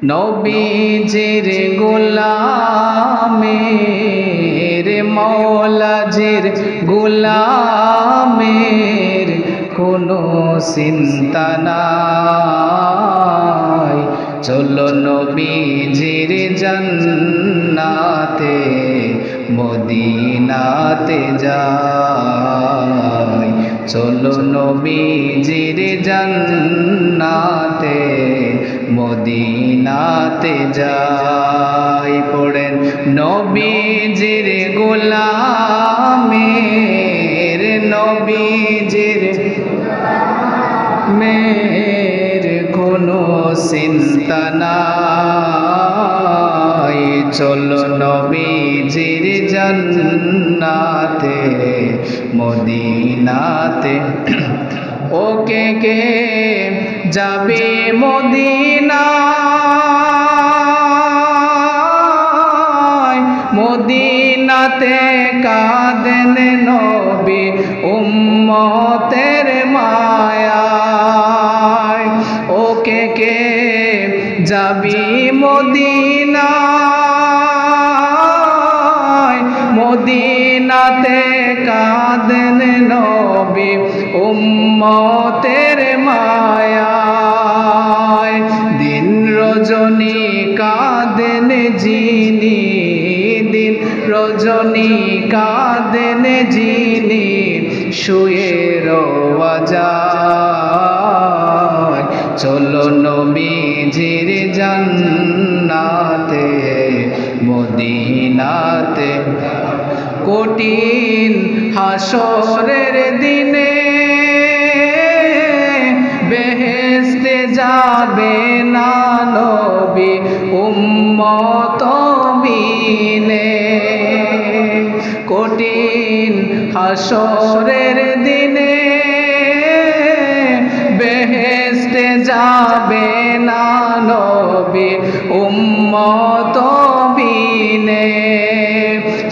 নবীজির গোলামের মৌলাজির গোলামের কোনো চিন্তা নাই। চলো নবীজির জান্নাতে মদিনাতে যাই। চলো নবীজির জান্নাতে মদিনাতে যাই। পড়েন নবীজির গোলামের নবীজির মের কোনো চিন্তা নাই। চলো নবীজির জান্নাতে মদিনাতে। ও কে কে যাবে মদিনায়, মদিনাতে কাঁদেন নবী উম্মতের মায়ায়। ও কে কে যাবি মদিনায়, মদিনাতে কাঁদেন নবী উম্মতের মায়ায়। দিন রজনী কাঁদেন যিনি, দিন রজনী কাঁদেন যিনি শুয়ে রওয়া যায়। চলো নবীজির জান্নাতে মদিনাতে। কঠিন হাসরের দিনে বেহেশতে যাবে না নবী উম্মত বিনে। কঠিন হাসরের দিনে বেহেশতে যাবে না নবী উম্মত বিনে।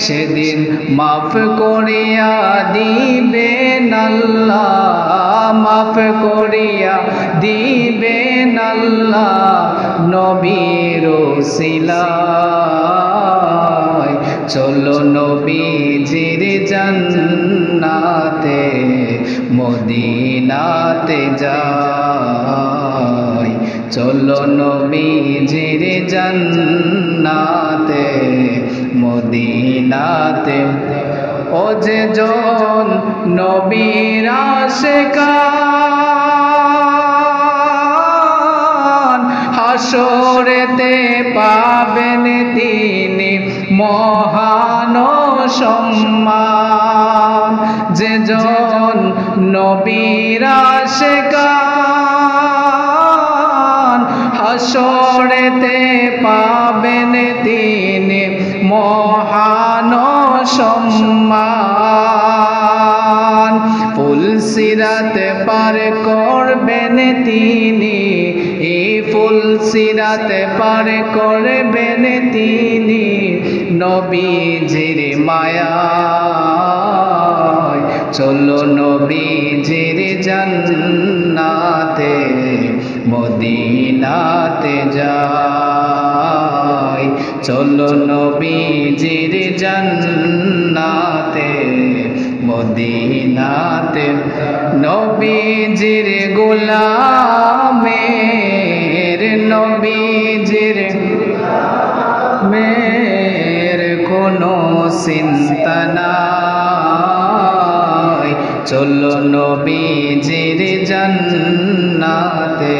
সেদিন মাফ করিয়া দিবেন আল্লাহ, মাফ করিয়া দিবেন আল্লাহ নবীর ওসিলায়। চলো নবীজির জান্নাতে মদিনাতে যাই। চলো নবীজির জান্নাতে মদিনাতে। ও যে জন নবীর আশিকান হাসরেতে পাবেন তিনি মহান সম্মান। যে জন নবীর আশিকান হাসরেতে পাবেন তিনি মহান সম্মান। ফুলসিরাত পার করবেন তিনি, এই ফুলসিরাত পার করবেন তিনি নবীজির মায়ায়। চলো নবীজির জান্নাতে মদিনাতে যাই। চলো নবীজির জান্নাতে মদিনাতে। নবীজির গোলামের নবীজির মের কোনো চিন্তা নাই। চলো নবীজির জান্নাতে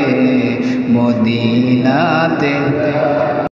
মদিনাতে।